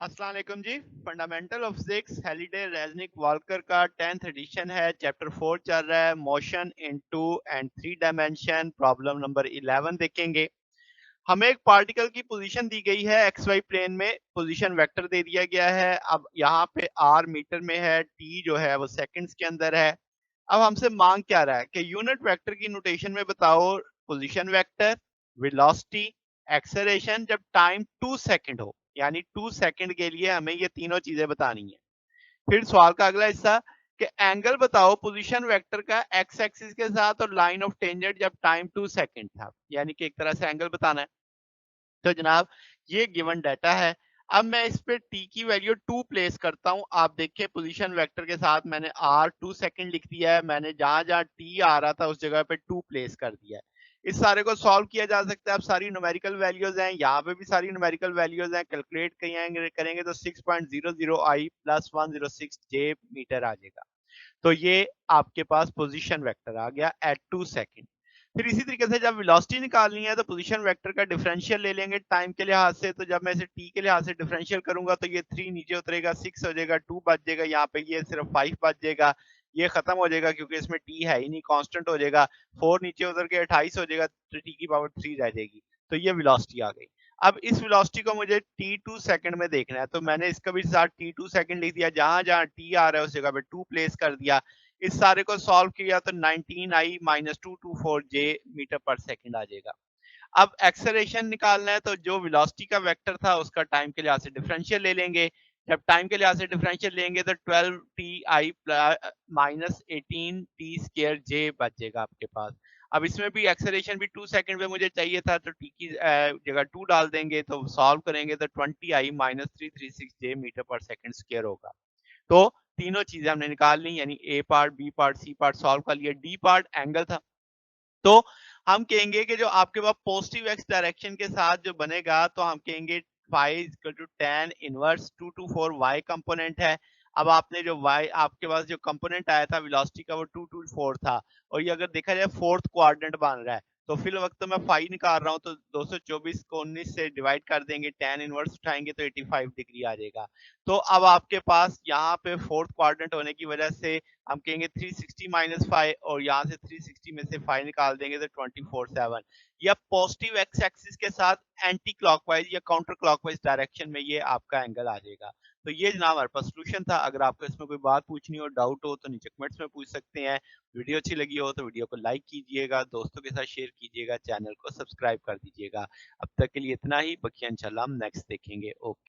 अस्सलाम वालेकुम जी। Fundamental of physics Halliday Resnick Walker का 10th एडिशन है। चैप्टर 4 चल रहा है, motion in 2 and 3 dimension. Problem number 11 देखेंगे। हमें एक पार्टिकल की पोजीशन दी गई है, एक्स वाई प्लेन में पोजीशन वेक्टर दे दिया गया है। अब यहाँ पे आर मीटर में है, टी जो है वो सेकंड्स के अंदर है। अब हमसे मांग क्या रहा है कि यूनिट वेक्टर की नोटेशन में बताओ पोजीशन वेक्टर, वेलोसिटी, एक्सेलरेशन जब टाइम 2 सेकंड हो, यानी 2 सेकंड के लिए हमें ये तीनों चीजें बतानी है। फिर सवाल का अगला हिस्सा कि एंगल बताओ पोजीशन वेक्टर का एक्स एक्सिस के साथ और लाइन ऑफ टेंजेंट जब टाइम 2 सेकंड था, यानी कि एक तरह से एंगल बताना है। तो जनाब ये गिवन डाटा है। अब मैं इस पे टी की वैल्यू 2 प्लेस करता हूं। आप देखिए पोजीशन वेक्टर के साथ मैंने आर 2 सेकंड लिख दिया है। मैंने जहां जहां टी आ रहा था उस जगह पे 2 प्लेस कर दिया है। इस सारे को सॉल्व किया जा सकता है। अब सारी न्यूमेरिकल वैल्यूज हैं, यहाँ पे भी सारी न्यूमेरिकल वैल्यूज हैं। कैलकुलेट करेंगे तो 6.00 आई प्लस 106 जे मीटर आ जाएगा। तो ये आपके पास पोजीशन वेक्टर आ गया एट 2 सेकंड। फिर इसी तरीके से जब वेलोसिटी निकालनी है तो पोजीशन वेक्टर का डिफरेंशियल ले लेंगे टाइम के लिहाज से। तो जब मैं इसे टी के लिहाज से डिफरेंशियल करूंगा तो ये 3 नीचे उतरेगा, 6 हो जाएगा, 2 बच जाएगा, यहाँ पे ये सिर्फ 5 बच जाएगा। ये खत्म हो जाएगा क्योंकि इसमें टी है ही नहीं, कांस्टेंट हो जाएगा। 4 नीचे उतर के 28 हो जाएगा, तो टी की पावर 3 रह जाएगी। तो ये वेलोसिटी आ गई। अब इस वेलोसिटी को मुझे t2 सेकंड में देखना है, तो मैंने इसका भी साथ t2 सेकंड लिख दिया। जहां जहां t आ रहा है उस जगह पे 2 प्लेस कर दिया। इस सारे को सॉल्व किया तो 19 आई माइनस 224 जे मीटर पर सेकंड आ जाएगा। अब एक्सेलरेशन निकालना है तो जो वेलोसिटी का वेक्टर था उसका टाइम के लिहाज से डिफरेंशियल ले लेंगे। जब टाइम के लिहाज से डिफरेंशियल लेंगे तो 12 T I minus 18 T square J बचेगा आपके पास। अब इसमें भी एक्सेलरेशन भी 2 सेकंड में मुझे चाहिए था, तो टी की जगह 2 डाल देंगे तो सॉल्व करेंगे तो 20 आई माइनस 336 जे मीटर पर सेकंड स्क्वायर होगा। तो तीनों चीजें हमने निकाल ली, यानी A part, B part, C part solve कर लिया। डी पार्ट एंगल था, तो हम कहेंगे कि जो आपके पास पॉजिटिव एक्स डायरेक्शन के साथ जो बनेगा तो हम कहेंगे five equal to tan inverse 224 Y component है। अब आपने जो वाई आपके पास जो कंपोनेंट आया था वेलोसिटी का वो 224 था, और ये अगर देखा जाए फोर्थ क्वाड्रेंट बन रहा है, तो फिर वक्त तो मैं फाइव निकाल रहा हूँ तो 224 को 19 से डिवाइड कर देंगे, टेन इनवर्स उठाएंगे तो 85 डिग्री आ जाएगा। तो अब आपके पास यहाँ पे फोर्थ क्वाड्रेंट होने की वजह से हम कहेंगे 360 माइनस 5, और यहाँ से 360 में से 5 निकाल देंगे तो 24/7। या पॉजिटिव एक्स एक्सिस के साथ एंटी क्लॉकवाइज या काउंटर क्लॉकवाइज डायरेक्शन में ये आपका एंगल आ जाएगा। तो ये जनाब हमारे पास सोल्यूशन था। अगर आपको इसमें कोई बात पूछनी हो, डाउट हो तो नीचे कमेंट्स में पूछ सकते हैं। वीडियो अच्छी लगी हो तो वीडियो को लाइक कीजिएगा, दोस्तों के साथ शेयर कीजिएगा, चैनल को सब्सक्राइब कर दीजिएगा। अब तक के लिए इतना ही, बकिया इंशाल्लाह हम नेक्स्ट देखेंगे। ओके।